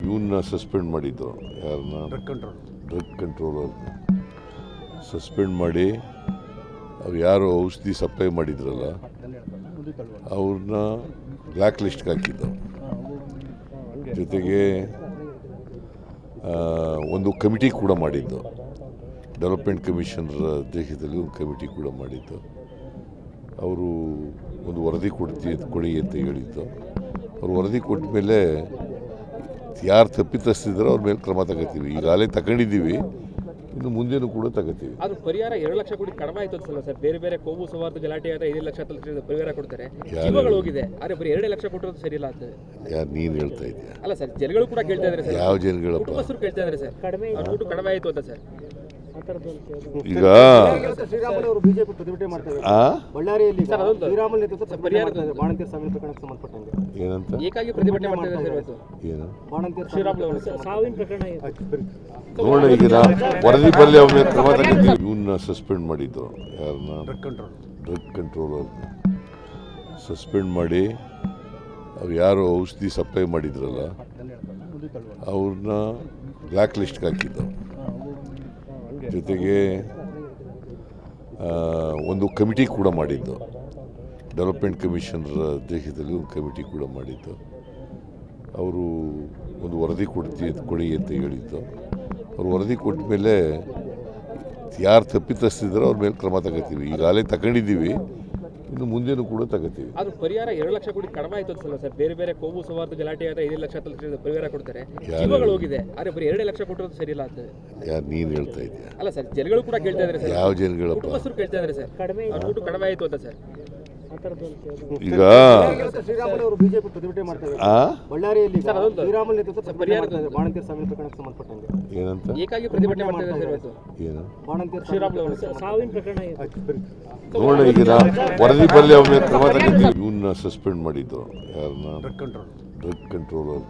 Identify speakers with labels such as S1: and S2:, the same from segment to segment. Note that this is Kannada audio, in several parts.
S1: ಇವನ್ನ ಸಸ್ಪೆಂಡ್ ಮಾಡಿದ್ದು ಯಾರನ್ನ ಡ್ರಗ್ ಕಂಟ್ರೋಲರ್ ಸಸ್ಪೆಂಡ್ ಮಾಡಿ ಅವ್ರು ಯಾರು ಔಷಧಿ ಸಪ್ಲೈ ಮಾಡಿದ್ರಲ್ಲ ಅವ್ರನ್ನ ಬ್ಲ್ಯಾಕ್ ಲಿಸ್ಟ್ಗೆ ಹಾಕಿದ್ದು. ಜೊತೆಗೆ ಒಂದು ಕಮಿಟಿ ಕೂಡ ಮಾಡಿದ್ದು, ಡೆವಲಪ್ಮೆಂಟ್ ಕಮಿಷನರ್ ಅಧ್ಯಕ್ಷತೆಯಲ್ಲಿ ಒಂದು ಕಮಿಟಿ ಕೂಡ ಮಾಡಿದ್ದು. ಅವರು ಒಂದು ವರದಿ ಕೊಡಿ ಅಂತ ಹೇಳಿದ್ದು. ಅವ್ರು ವರದಿ ಕೊಟ್ಟ ಮೇಲೆ ಯಾರು ತಪ್ಪಿತಸ್ಥಿದ್ದಾರೋ ಅವ್ರ ಮೇಲೆ ಕ್ರಮ ತಗೋತೀವಿ. ಈಗಾಗಲೇ ತಗೊಂಡಿದ್ದೀವಿ, ಇನ್ನು ಮುಂದೇನು ಕೂಡ ತಗೋತೀವಿ.
S2: ಅದು ಪರಿಹಾರ 2 ಲಕ್ಷ ಕೋಟಿ ಕಡಿಮೆ ಆಯ್ತು ಅನ್ಸಲ್ಲ ಸರ್? ಬೇರೆ ಬೇರೆ ಕೋಮು ಸೌಹಾರ್ದ ಗಲಾಟೆ ಆದರೆ 5 ಲಕ್ಷ ಪರಿಹಾರ ಕೊಡ್ತಾರೆ, ಜೀವಗಳು ಹೋಗಿದೆ. ಆದರೆ ಬರೀ 2 ಲಕ್ಷ ಕೊಟ್ಟರು ಸರಿ ಇಲ್ಲ ಅಂತ
S1: ಯಾರು ನೀನು ಹೇಳ್ತಾ ಇದೆಯಾ?
S2: ಅಲ್ಲ ಸರ್, ಜನಗಳು ಕೂಡ ಕೇಳ್ತಾ ಇದ್ದಾರೆ ಸರ್.
S1: ಯಾವ ಜನಗಳಪ್ಪ?
S2: ಕುಟುಂಬಸ್ಥರು ಕೇಳ್ತಾ ಇದ್ದಾರೆ ಸರ್, ದುಡ್ಡು ಕಡಿಮೆ ಆಯಿತು ಅಂತ ಸರ್.
S1: ಈಗ
S3: ಶ್ರೀರಾಮುಲು ಬಿಜೆಪಿ ಪ್ರತಿಭಟನೆ ಮಾಡ್ತಾರೆ ಬಳ್ಳಾರಿಯಲ್ಲಿ. ಶ್ರೀರಾಮುಲು ನೇತೃತ್ವ ಬಾಣಂತಿಯರ ಸಾವಿನ ಪ್ರಕರಣಕ್ಕೆ ಸಂಬಂಧಪಟ್ಟಂಗೆ
S1: ಏನಂತ
S2: ಏಕಾಗಿ ಪ್ರತಿಭಟನೆ ಮಾಡ್ತಾ ಇದ್ದಾರೆ ಇವತ್ತು.
S1: ಏನು
S3: ಬಾಣಂತಿಯರ
S2: ಶ್ರೀರಾಮುಲು
S3: ಸಾವಿನ ಪ್ರಕರಣ
S1: ನೋಡಿ, ಈಗ ವರದಿ ಬರಲಿ, ಅವ್ರ ಮೇಲೆ ಕ್ರಮ ತಗೋತೀವಿ. ಇವನ್ನ ಸಸ್ಪೆಂಡ್ ಮಾಡಿದ್ದು ಯಾರನ್ನ ಡ್ರಗ್ ಕಂಟ್ರೋಲರ್ ಸಸ್ಪೆಂಡ್ ಮಾಡಿ ಅವ್ರು ಯಾರು ಔಷಧಿ ಸಪ್ಲೈ ಮಾಡಿದ್ರಲ್ಲ ಅವ್ರನ್ನ ಬ್ಲ್ಯಾಕ್ ಲಿಸ್ಟ್ಗೆ ಹಾಕಿದ್ದು. ಜೊತೆಗೆ ಒಂದು ಕಮಿಟಿ ಕೂಡ ಮಾಡಿದ್ದು, ಡೆವಲಪ್ಮೆಂಟ್ ಕಮಿಷನರ್ ಅಧ್ಯಕ್ಷತೆಯಲ್ಲಿ ಒಂದು ಕಮಿಟಿ ಕೂಡ ಮಾಡಿದ್ದು. ಅವರು ಒಂದು ವರದಿ ಕೊಡಿ ಅಂತ ಹೇಳಿದ್ದು. ಅವ್ರು ವರದಿ ಕೊಟ್ಟ ಮೇಲೆ ಯಾರು ತಪ್ಪಿತಸ್ಥಿದ್ದಾರೋ ಅವ್ರ ಮೇಲೆ ಕ್ರಮ ತಗೋತೀವಿ. ಈಗಾಗಲೇ ತಗೊಂಡಿದ್ದೀವಿ, ಇನ್ನು ಮುಂದೇನು ಕೂಡ ತಗೋತೀವಿ.
S2: ಅದು ಪರಿಹಾರ 2 ಲಕ್ಷ ಕೋಟಿ ಕಡಿಮೆ ಆಯ್ತು ಅನ್ಸಲ್ಲ ಸರ್? ಬೇರೆ ಬೇರೆ ಕೋಮು ಸೌಹಾರ್ದ ಗಲಾಟೆ ಆದರೆ 5 ಲಕ್ಷ ಪರಿಹಾರ ಕೊಡ್ತಾರೆ, ಜೀವಗಳು ಹೋಗಿದೆ. ಆದರೆ ಬರೀ 2 ಲಕ್ಷ ಕೊಟ್ಟರು ಸರಿ ಇಲ್ಲ ಅಂತ
S1: ಯಾರು ನೀನು ಹೇಳ್ತಾ ಇದೆಯಾ?
S2: ಅಲ್ಲ ಸರ್, ಜನಗಳು ಕೂಡ ಕೇಳ್ತಾ ಇದ್ದಾರೆ ಸರ್.
S1: ಯಾವ ಜನಗಳಪ್ಪ?
S2: ಕುಟುಂಬಸ್ಥರು ಕೇಳ್ತಾ ಇದ್ದಾರೆ ಸರ್, ದುಡ್ಡು ಕಡಿಮೆ ಆಯಿತು ಅಂತ ಸರ್.
S1: ಈಗ
S3: ಶ್ರೀರಾಮುಲು ಬಿಜೆಪಿ ಪ್ರತಿಭಟನೆ ಮಾಡ್ತಾರೆ ಬಳ್ಳಾರಿಯಲ್ಲಿ. ಶ್ರೀರಾಮುಲು ನೇತೃತ್ವ ಬಾಣಂತಿಯರ ಸಾವಿನ ಪ್ರಕರಣಕ್ಕೆ ಸಂಬಂಧಪಟ್ಟಂಗೆ
S1: ಏನಂತ
S2: ಏಕಾಗಿ ಪ್ರತಿಭಟನೆ ಮಾಡ್ತಾ ಇದ್ದಾರೆ ಸರ್ ಇವತ್ತು.
S1: ಏನು
S3: ಬಾಣಂತಿಯರ
S2: ಶ್ರೀರಾಮುಲು
S3: ಸಾವಿನ ಪ್ರಕರಣ
S1: ನೋಡಿ, ಈಗ ವರದಿ ಬರಲಿ, ಅವ್ರ ಮೇಲೆ ಕ್ರಮ ತಗೋತೀವಿ. ಇವನ್ನ ಸಸ್ಪೆಂಡ್ ಮಾಡಿದ್ದು ಯಾರನ್ನ ಡ್ರಗ್ ಕಂಟ್ರೋಲರ್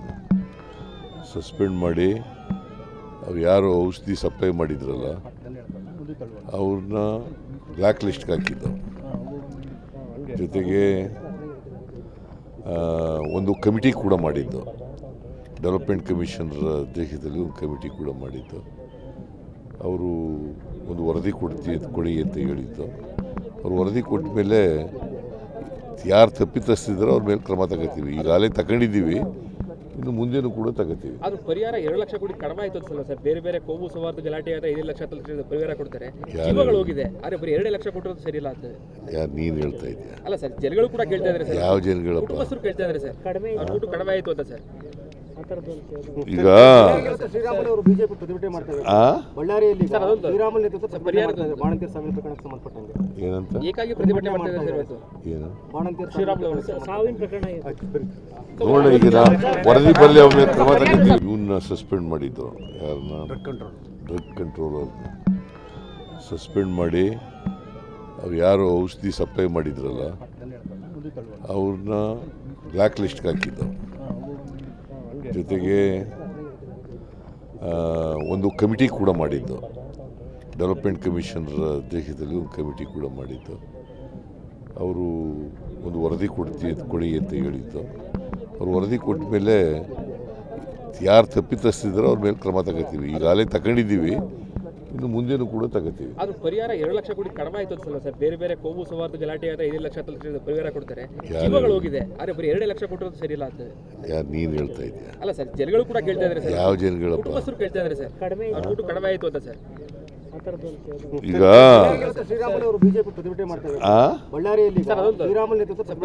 S1: ಸಸ್ಪೆಂಡ್ ಮಾಡಿ ಅವ್ರು ಯಾರು ಔಷಧಿ ಸಪ್ಲೈ ಮಾಡಿದ್ರಲ್ಲ ಅವ್ರನ್ನ ಬ್ಲ್ಯಾಕ್ ಲಿಸ್ಟ್ಗೆ ಹಾಕಿದ್ದು. ಜೊತೆಗೆ ಒಂದು ಕಮಿಟಿ ಕೂಡ ಮಾಡಿದ್ದು, ಡೆವಲಪ್ಮೆಂಟ್ ಕಮಿಷನರ್ ಅಧ್ಯಕ್ಷತೆಯಲ್ಲಿ ಒಂದು ಕಮಿಟಿ ಕೂಡ ಮಾಡಿದ್ದು. ಅವರು ಒಂದು ವರದಿ ಕೊಡಿ ಅಂತ ಹೇಳಿದ್ದು. ಅವ್ರು ವರದಿ ಕೊಟ್ಟ ಮೇಲೆ ಯಾರು ತಪ್ಪಿತಸ್ಥಿದ್ದಾರೋ ಅವ್ರ ಮೇಲೆ ಕ್ರಮ ತಗೋತೀವಿ. ಈಗಾಗಲೇ ತಗೊಂಡಿದ್ದೀವಿ, ಇನ್ನು ಮುಂದೇನು ಕೂಡ ತಗೋತೀವಿ.
S2: ಅದು ಪರಿಹಾರ 2 ಲಕ್ಷ ಕೋಟಿ ಕಡಿಮೆ ಆಯ್ತು ಅನ್ಸಲ್ಲ ಸರ್? ಬೇರೆ ಬೇರೆ ಕೋಮು ಸೌಹಾರ್ದ ಗಲಾಟೆ ಆದರೆ 5 ಲಕ್ಷ ಪರಿಹಾರ ಕೊಡ್ತಾರೆ, ಜೀವಗಳು ಹೋಗಿದೆ. ಆದರೆ ಬರೀ 2 ಲಕ್ಷ ಕೊಟ್ಟರು ಸರಿ ಇಲ್ಲ ಅಂತ
S1: ಯಾರು ನೀನು ಹೇಳ್ತಾ ಇದೆಯಾ?
S2: ಅಲ್ಲ ಸರ್, ಜನಗಳು ಕೂಡ ಕೇಳ್ತಾ ಇದ್ದಾರೆ ಸರ್.
S1: ಯಾವ ಜನಗಳಪ್ಪ?
S2: ಕುಟುಂಬಸ್ಥರು ಕೇಳ್ತಾ ಇದ್ದಾರೆ ಸರ್, ದುಡ್ಡು ಕಡಿಮೆ ಆಯಿತು ಅಂತ ಸರ್.
S1: ಈಗ
S3: ಶ್ರೀರಾಮುಲು ಬಿಜೆಪಿ ಪ್ರತಿಭಟನೆ ಮಾಡ್ತಾರೆ ಬಳ್ಳಾರಿಯಲ್ಲಿ. ಶ್ರೀರಾಮುಲು ನೇತೃತ್ವ ಬಾಣಂತಿಯರ ಸಾವಿನ ಪ್ರಕರಣಕ್ಕೆ ಸಂಬಂಧಪಟ್ಟಂಗೆ
S1: ಏನಂತ
S2: ಏಕಾಗಿ ಪ್ರತಿಭಟನೆ ಮಾಡ್ತಾ ಇದ್ದಾರೆ ಸರ್ ಇವತ್ತು.
S1: ಏನು
S3: ಬಾಣಂತಿಯರ
S2: ಶ್ರೀರಾಮುಲು
S3: ಸಾವಿನ ಪ್ರಕರಣ
S1: ನೋಡಿ, ಈಗ ವರದಿ ಬರಲಿ, ಅವ್ರ ಮೇಲೆ ಕ್ರಮ ತಗೋತೀವಿ. ಇವನ್ನ ಸಸ್ಪೆಂಡ್ ಮಾಡಿದ್ದು ಯಾರನ್ನ ಡ್ರಗ್ ಕಂಟ್ರೋಲರ್ ಸಸ್ಪೆಂಡ್ ಮಾಡಿ ಅವ್ರು ಯಾರು ಔಷಧಿ ಸಪ್ಲೈ ಮಾಡಿದ್ರಲ್ಲ ಅವ್ರನ್ನ ಬ್ಲ್ಯಾಕ್ ಲಿಸ್ಟ್ಗೆ ಹಾಕಿದ್ದು. ಜೊತೆಗೆ ಒಂದು ಕಮಿಟಿ ಕೂಡ ಮಾಡಿದ್ದು, ಡೆವಲಪ್ಮೆಂಟ್ ಕಮಿಷನರ್ ಅಧ್ಯಕ್ಷತೆಯಲ್ಲಿ ಒಂದು ಕಮಿಟಿ ಕೂಡ ಮಾಡಿದ್ದು. ಅವರು ಒಂದು ವರದಿ ಕೊಡಿ ಅಂತ ಹೇಳಿದ್ದು. ಅವ್ರು ವರದಿ ಕೊಟ್ಟ ಮೇಲೆ ಯಾರು ತಪ್ಪಿತಸ್ಥಿದ್ದಾರೋ ಅವ್ರ ಮೇಲೆ ಕ್ರಮ ತಗೋತೀವಿ. ಈಗಾಗಲೇ ತಗೊಂಡಿದ್ದೀವಿ, ಇನ್ನು ಮುಂದೇನು ಕೂಡ ತಗೋತೀವಿ.
S2: ಅದು ಪರಿಹಾರ 2 ಲಕ್ಷ ಕೋಟಿ ಕಡಿಮೆ ಆಯ್ತು ಅನ್ಸಲ್ಲ ಸರ್? ಬೇರೆ ಬೇರೆ ಕೋಮು ಸೌಹಾರ್ದ ಗಲಾಟೆ ಆದರೆ 5 ಲಕ್ಷ ಪರಿಹಾರ ಕೊಡ್ತಾರೆ, ಜೀವಗಳು ಹೋಗಿದೆ. ಆದರೆ ಬರೀ 2 ಲಕ್ಷ ಕೊಟ್ಟರು ಸರಿ ಇಲ್ಲ ಅಂತ
S1: ಯಾರು ನೀನು ಹೇಳ್ತಾ ಇದೆಯಾ?
S2: ಅಲ್ಲ ಸರ್, ಜನಗಳು ಕೂಡ ಕೇಳ್ತಾ ಇದ್ದಾರೆ ಸರ್.
S1: ಯಾವ ಜನಗಳಪ್ಪ?
S2: ಕುಟುಂಬಸ್ಥರು ಕೇಳ್ತಾ ಇದ್ದಾರೆ ಸರ್, ದುಡ್ಡು ಕಡಿಮೆ ಆಯಿತು ಅಂತ ಸರ್.
S1: ಈಗ
S3: ಶ್ರೀರಾಮುಲು ಬಿಜೆಪಿ ಪ್ರತಿಭಟನೆ ಮಾಡ್ತಾರೆ ಬಳ್ಳಾರಿಯಲ್ಲಿ. ಶ್ರೀರಾಮುಲು ನೇತೃತ್ವ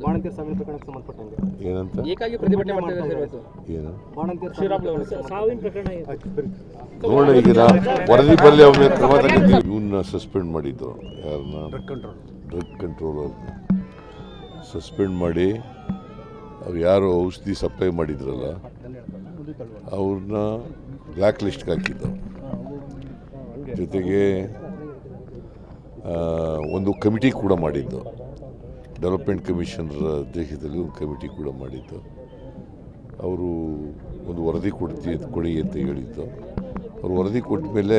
S3: ಬಾಣಂತಿಯರ ಸಾವಿನ ಪ್ರಕರಣಕ್ಕೆ ಸಂಬಂಧಪಟ್ಟಂಗೆ
S1: ಏನಂತ
S2: ಏಕಾಗಿ ಪ್ರತಿಭಟನೆ ಮಾಡ್ತಾ ಇದ್ದಾರೆ ಸರ್ ಇವತ್ತು.
S1: ಏನು
S3: ಬಾಣಂತಿಯರ
S2: ಶ್ರೀರಾಮುಲು
S3: ಸಾವಿನ ಪ್ರಕರಣ
S1: ನೋಡಿ, ಈಗ ವರದಿ ಬರಲಿ, ಅವ್ರ ಮೇಲೆ ಕ್ರಮ ತಗೋತೀವಿ. ಇವನ್ನ ಸಸ್ಪೆಂಡ್ ಮಾಡಿದ್ದು ಯಾರನ್ನ ಡ್ರಗ್ ಕಂಟ್ರೋಲರ್ ಸಸ್ಪೆಂಡ್ ಮಾಡಿ ಅವ್ರು ಯಾರು ಔಷಧಿ ಸಪ್ಲೈ ಮಾಡಿದ್ರಲ್ಲ ಅವ್ರನ್ನ ಬ್ಲ್ಯಾಕ್ ಲಿಸ್ಟ್ಗೆ ಹಾಕಿದ್ದು. ಜೊತೆಗೆ ಒಂದು ಕಮಿಟಿ ಕೂಡ ಮಾಡಿದ್ದು, ಡೆವಲಪ್ಮೆಂಟ್ ಕಮಿಷನರ್ ಅಧ್ಯಕ್ಷತೆಯಲ್ಲಿ ಒಂದು ಕಮಿಟಿ ಕೂಡ ಮಾಡಿದ್ದು. ಅವರು ಒಂದು ವರದಿ ಕೊಡಿ ಅಂತ ಹೇಳಿದ್ದು. ಅವ್ರು ವರದಿ ಕೊಟ್ಟ ಮೇಲೆ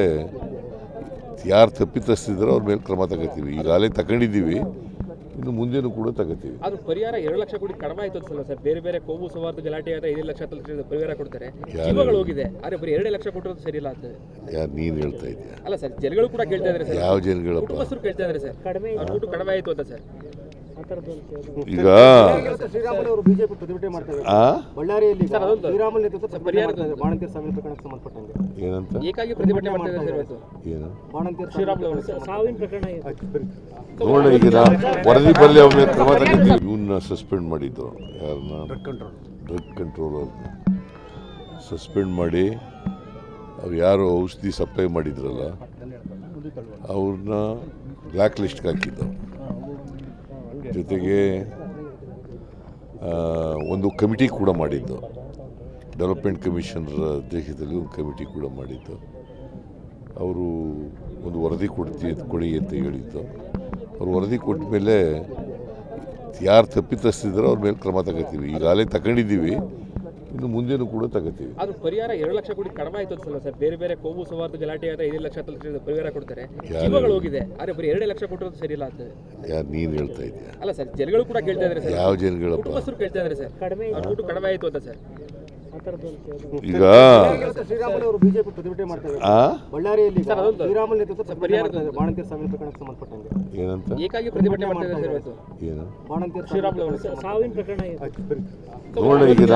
S1: ಯಾರು ತಪ್ಪಿತಸ್ಥಿದ್ದಾರೋ ಅವ್ರ ಮೇಲೆ ಕ್ರಮ ತಗೋತೀವಿ. ಈಗಾಗಲೇ ತಗೊಂಡಿದ್ದೀವಿ, ಇನ್ನು ಮುಂದೇನು ಕೂಡ ತಗೋತೀವಿ.
S2: ಆದ್ರೂ ಪರಿಹಾರ 2 ಲಕ್ಷ ಕೋಟಿ ಕಡಿಮೆ ಆಯ್ತು ಅನ್ಸಲ್ಲ ಸರ್. ಬೇರೆ ಬೇರೆ ಕೋಮು ಸೌಹಾರ್ದ ಗಲಾಟೆ ಆದ್ರೆ 5 ಲಕ್ಷ ಪರಿಹಾರ ಕೊಡ್ತಾರೆ. ಜೀವಗಳು ಹೋಗಿದೆ, ಆದ್ರೆ ಬರೀ 2 ಲಕ್ಷ ಕೊಟ್ಟರು ಸರಿ ಇಲ್ಲ ಅಂತ.
S1: ಯಾರು ನೀನು ಹೇಳ್ತಾ ಇದೆಯಾ?
S2: ಅಲ್ಲ ಸರ್, ಜನಗಳು ಕೂಡ ಕೇಳ್ತಾ ಇದ್ದಾರೆ ಸರ್.
S1: ಯಾವ ಜನಗಳಪ್ಪ?
S2: ಕುಟುಂಬಸ್ಥರು ಕೇಳ್ತಾ ಇದ್ದಾರೆ ಸರ್, ಅವ್ರ ದುಡ್ಡು ಕಡಿಮೆ ಆಯ್ತು ಅಂತ ಸರ್.
S1: ಈಗ
S3: ಶ್ರೀರಾಮುಲು ಅವರು ಬಿಜೆಪಿ ಪ್ರತಿಭಟನೆ ಮಾಡ್ತಾರೆ. ಬಳ್ಳಾರಿಯಲ್ಲಿ ಶ್ರೀರಾಮುಲು ನೇತೃತ್ವ ಬಾಣಂತಿಯರ ಸಾವಿನ ಪ್ರಕರಣಕ್ಕೆ ಸಂಬಂಧಪಟ್ಟಂಗೆ
S1: ಏನಂತ
S2: ಏಕಾಗಿ ಪ್ರತಿಭಟನೆ ಮಾಡ್ತಾ ಇದ್ದಾರೆ ಸರ್ ಇವತ್ತು.
S1: ಏನು
S3: ಬಾಣಂತಿಯರ
S2: ಶ್ರೀರಾಮುಲು ಅವರು
S3: ಸಾವಿನ ಪ್ರಕರಣ
S1: ನೋಡೋಣ, ಈಗ ವರದಿ ಬರಲಿ ಅವ್ರ ಮೇಲೆ ಕ್ರಮ ತಗೋತೀವಿ. ಇವನ್ನ ಸಸ್ಪೆಂಡ್ ಮಾಡಿದ್ದು ಯಾರನ್ನ? ಡ್ರಗ್ ಕಂಟ್ರೋಲರ್ ಸಸ್ಪೆಂಡ್ ಮಾಡಿ ಅವ್ರು ಯಾರು ಔಷಧಿ ಸಪ್ಲೈ ಮಾಡಿದ್ರಲ್ಲ ಅವ್ರನ್ನ ಬ್ಲ್ಯಾಕ್ ಲಿಸ್ಟ್ಗೆ ಹಾಕಿದ್ದು. ಜೊತೆಗೆ ಒಂದು ಕಮಿಟಿ ಕೂಡ ಮಾಡಿದ್ದು, ಡೆವಲಪ್ಮೆಂಟ್ ಕಮಿಷನರ್ ಅಧ್ಯಕ್ಷತೆಯಲ್ಲಿ ಒಂದು ಕಮಿಟಿ ಕೂಡ ಮಾಡಿದ್ದು. ಅವರು ಒಂದು ವರದಿ ಕೊಡಿ ಅಂತ ಹೇಳಿದ್ದು. ಅವ್ರು ವರದಿ ಕೊಟ್ಟ ಮೇಲೆ ಯಾರು ತಪ್ಪಿತಸ್ಥಿದ್ದಾರೋ ಅವ್ರ ಮೇಲೆ ಕ್ರಮ ತಗೋತೀವಿ. ಈಗಾಗಲೇ ತಗೊಂಡಿದ್ದೀವಿ, ಇನ್ನು ಮುಂದೇನು ಕೂಡ ತಗೋತೀವಿ.
S2: ಆದ್ರೂ ಪರಿಹಾರ 2 ಲಕ್ಷ ಕೋಟಿ ಕಡಿಮೆ ಆಯ್ತು ಅನ್ಸಲ್ಲ ಸರ್. ಬೇರೆ ಬೇರೆ ಕೋಮು ಸೌಹಾರ್ದ ಗಲಾಟೆ ಆದ್ರೆ 5 ಲಕ್ಷ ಪರಿಹಾರ ಕೊಡ್ತಾರೆ. ಜೀವಗಳು ಹೋಗಿದೆ, ಆದ್ರೆ ಬರೀ 2 ಲಕ್ಷ ಕೊಟ್ಟರು ಸರಿ ಇಲ್ಲ ಅಂತ.
S1: ಯಾರು ನೀನು ಹೇಳ್ತಾ ಇದೆಯಾ?
S2: ಅಲ್ಲ ಸರ್, ಜನಗಳು ಕೂಡ ಕೇಳ್ತಾ ಇದ್ದಾರೆ ಸರ್.
S1: ಯಾವ ಜನಗಳಪ್ಪ?
S2: ಕುಟುಂಬಸ್ಥರು ಕೇಳ್ತಾ ಇದ್ದಾರೆ ಸರ್, ಅವ್ರ ದುಡ್ಡು ಕಡಿಮೆ ಆಯ್ತು ಅಂತ ಸರ್.
S1: ಈಗ
S3: ಶ್ರೀರಾಮುಲು ಅವರು ಬಿಜೆಪಿ ಪ್ರತಿಭಟನೆ ಮಾಡ್ತಾರೆ. ಬಳ್ಳಾರಿಯಲ್ಲಿ ಶ್ರೀರಾಮುಲು ನೇತೃತ್ವ ಬಾಣಂತಿಯರ ಸಾವಿನ ಪ್ರಕರಣಕ್ಕೆ ಸಂಬಂಧಪಟ್ಟಂಗೆ
S1: ಏನಂತ
S2: ಏಕಾಗಿ ಪ್ರತಿಭಟನೆ ಮಾಡ್ತಾ ಇದ್ದಾರೆ ಸರ್ ಇವತ್ತು.
S1: ಏನು
S3: ಬಾಣಂತಿಯರ
S2: ಶ್ರೀರಾಮುಲು ಅವರು
S3: ಸಾವಿನ ಪ್ರಕರಣ
S1: ನೋಡೋಣ, ಈಗ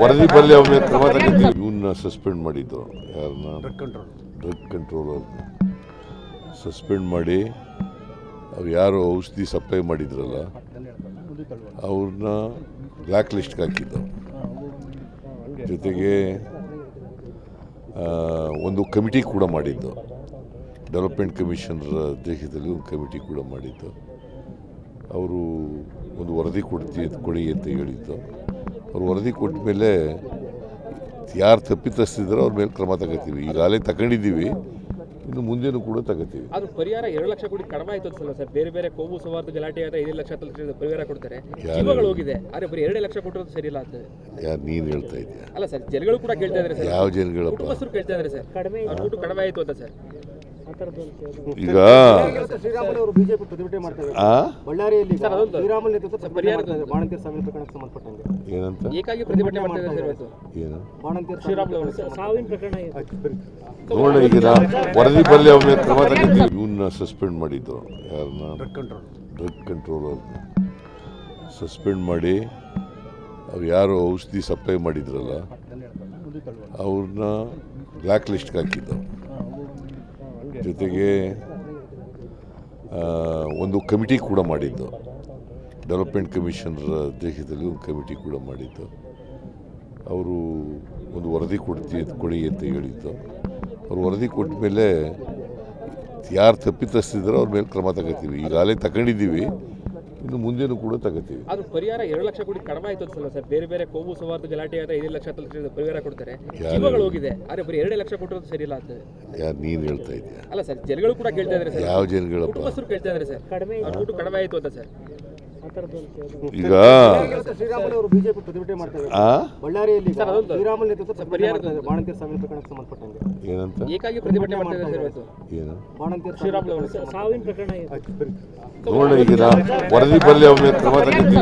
S1: ವರದಿ ಬರಲಿ ಅವ್ರ ಮೇಲೆ ಕ್ರಮ ತಗೋತೀವಿ. ಇವನ್ನ ಸಸ್ಪೆಂಡ್ ಮಾಡಿದ್ದು ಯಾರನ್ನ? ಡ್ರಗ್ ಕಂಟ್ರೋಲರ್ ಸಸ್ಪೆಂಡ್ ಮಾಡಿ ಅವ್ರು ಯಾರು ಔಷಧಿ ಸಪ್ಲೈ ಮಾಡಿದ್ರಲ್ಲ ಅವ್ರನ್ನ ಬ್ಲ್ಯಾಕ್ ಲಿಸ್ಟ್ಗೆ ಹಾಕಿದ್ದು. ಜೊತೆಗೆ ಒಂದು ಕಮಿಟಿ ಕೂಡ ಮಾಡಿದ್ದು, ಡೆವಲಪ್ಮೆಂಟ್ ಕಮಿಷನರ್ ಅಧ್ಯಕ್ಷತೆಯಲ್ಲಿ ಒಂದು ಕಮಿಟಿ ಕೂಡ ಮಾಡಿದ್ದು. ಅವರು ಒಂದು ವರದಿ ಕೊಡಿ ಅಂತ ಹೇಳಿದ್ದು. ಅವ್ರು ವರದಿ ಕೊಟ್ಟ ಮೇಲೆ ಯಾರು ತಪ್ಪಿತಸ್ಥಿದ್ದಾರೋ ಅವ್ರ ಮೇಲೆ ಕ್ರಮ ತಗೋತೀವಿ. ಈಗಾಗಲೇ ತಗೊಂಡಿದ್ದೀವಿ, ಇನ್ನು ಮುಂದೇನು ಕೂಡ ತಗೋತೀವಿ.
S2: ಆದ್ರೂ ಪರಿಹಾರ 2 ಲಕ್ಷ ಕೋಟಿ ಕಡಿಮೆ ಆಯ್ತು ಅನ್ಸಲ್ಲ ಸರ್. ಬೇರೆ ಬೇರೆ ಕೋಮು ಸೌಹಾರ್ದ ಗಲಾಟೆ ಆದ್ರೆ 5 ಲಕ್ಷ ಪರಿಹಾರ ಕೊಡ್ತಾರೆ. ಜೀವಗಳು ಹೋಗಿದೆ, ಆದ್ರೆ ಬರೀ 2 ಲಕ್ಷ ಕೊಟ್ಟರು ಸರಿ ಇಲ್ಲ ಅಂತ.
S1: ಯಾರು ನೀನು ಹೇಳ್ತಾ ಇದೆಯಾ?
S2: ಅಲ್ಲ ಸರ್, ಜನಗಳು ಕೂಡ ಕೇಳ್ತಾ ಇದ್ದಾರೆ ಸರ್.
S1: ಯಾವ ಜನಗಳಪ್ಪ?
S2: ಕುಟುಂಬಸ್ಥರು ಕೇಳ್ತಾ ಇದ್ದಾರೆ ಸರ್, ಅವ್ರ ದುಡ್ಡು ಕಡಿಮೆ ಆಯ್ತು ಅಂತ ಸರ್.
S1: ಈಗ
S3: ಶ್ರೀರಾಮುಲು ಅವರು ಬಿಜೆಪಿ ಪ್ರತಿಭಟನೆ ಮಾಡ್ತಾರೆ. ಬಳ್ಳಾರಿಯಲ್ಲಿ ಶ್ರೀರಾಮುಲು ನೇತೃತ್ವ ಬಾಣಂತಿಯರ ಸಾವಿನ ಪ್ರಕರಣಕ್ಕೆ ಸಂಬಂಧಪಟ್ಟಂಗೆ
S1: ಏನಂತ
S2: ಏಕಾಗಿ ಪ್ರತಿಭಟನೆ ಮಾಡ್ತಾ ಇದ್ದಾರೆ ಸರ್ ಇವತ್ತು.
S1: ಏನು
S3: ಬಾಣಂತಿಯರ
S2: ಶ್ರೀರಾಮುಲು ಅವರು
S3: ಸಾವಿನ ಪ್ರಕರಣ
S1: ನೋಡೋಣ, ಈಗ ವರದಿ ಬರಲಿ ಅವ್ರ ಮೇಲೆ ಕ್ರಮ ತಗೋತೀವಿ. ಇವನ್ನ ಸಸ್ಪೆಂಡ್ ಮಾಡಿದ್ದು ಯಾರನ್ನ? ಡ್ರಗ್ ಕಂಟ್ರೋಲರ್ ಸಸ್ಪೆಂಡ್ ಮಾಡಿ ಅವ್ರು ಯಾರು ಔಷಧಿ ಸಪ್ಲೈ ಮಾಡಿದ್ರಲ್ಲ ಅವ್ರನ್ನ ಬ್ಲ್ಯಾಕ್ ಲಿಸ್ಟ್ಗೆ ಹಾಕಿದ್ದು. ಜೊತೆಗೆ ಒಂದು ಕಮಿಟಿ ಕೂಡ ಮಾಡಿದ್ದು, ಡೆವಲಪ್ಮೆಂಟ್ ಕಮಿಷನರ್ ಅಧ್ಯಕ್ಷತೆಯಲ್ಲಿ ಒಂದು ಕಮಿಟಿ ಕೂಡ ಮಾಡಿದ್ದು. ಅವರು ಒಂದು ವರದಿ ಕೊಡಿ ಅಂತ ಹೇಳಿದ್ದು. ಅವ್ರು ವರದಿ ಕೊಟ್ಟ ಮೇಲೆ ಯಾರು ತಪ್ಪಿತಸ್ಥಿದ್ದಾರೋ ಅವ್ರ ಮೇಲೆ ಕ್ರಮ ತಗೋತೀವಿ. ಈಗಾಗಲೇ ತಗೊಂಡಿದ್ದೀವಿ, ಇನ್ನು ಮುಂದೇನು ಕೂಡ ತಗೋತೀವಿ.
S2: ಆದ್ರೂ ಪರಿಹಾರ 2 ಲಕ್ಷ ಕೋಟಿ ಕಡಿಮೆ ಆಯ್ತು ಅನ್ಸಲ್ಲ ಸರ್. ಬೇರೆ ಬೇರೆ ಕೋಮು ಸೌಹಾರ್ದ ಗಲಾಟೆ ಆದ್ರೆ 5 ಲಕ್ಷ ಪರಿಹಾರ ಕೊಡ್ತಾರೆ. ಜೀವಗಳು ಹೋಗಿದೆ, ಆದ್ರೆ ಬರೀ 2 ಲಕ್ಷ ಕೊಟ್ಟರು ಸರಿ ಇಲ್ಲ ಅಂತ.
S1: ಯಾರು ನೀನು ಹೇಳ್ತಾ ಇದೆಯಾ?
S2: ಅಲ್ಲ ಸರ್, ಜನಗಳು ಕೂಡ ಕೇಳ್ತಾ ಇದ್ದಾರೆ ಸರ್.
S1: ಯಾವ ಜನಗಳಪ್ಪ?
S2: ಕುಟುಂಬಸ್ಥರು ಕೇಳ್ತಾ ಇದ್ದಾರೆ ಸರ್, ಅವ್ರ ದುಡ್ಡು ಕಡಿಮೆ ಆಯ್ತು ಅಂತ ಸರ್.
S1: ಈಗ
S3: ಶ್ರೀರಾಮುಲು ಅವರು ಬಿಜೆಪಿ ಪ್ರತಿಭಟನೆ ಮಾಡ್ತಾರೆ. ಬಳ್ಳಾರಿಯಲ್ಲಿ ಶ್ರೀರಾಮುಲು ನೇತೃತ್ವ ಬಾಣಂತಿಯರ ಸಾವಿನ ಪ್ರಕರಣಕ್ಕೆ ಸಂಬಂಧಪಟ್ಟಂಗೆ
S1: ಏನಂತ
S2: ಏಕಾಗಿ ಪ್ರತಿಭಟನೆ ಮಾಡ್ತಾ ಇದ್ದಾರೆ ಸರ್ ಇವತ್ತು.
S1: ಏನು
S3: ಬಾಣಂತಿಯರ
S2: ಶ್ರೀರಾಮುಲು ಅವರು
S3: ಸಾವಿನ ಪ್ರಕರಣ
S1: ನೋಡೋಣ, ಈಗ ವರದಿ ಬರಲಿ ಅವ್ರ ಮೇಲೆ ಕ್ರಮ ತಗೋತೀವಿ.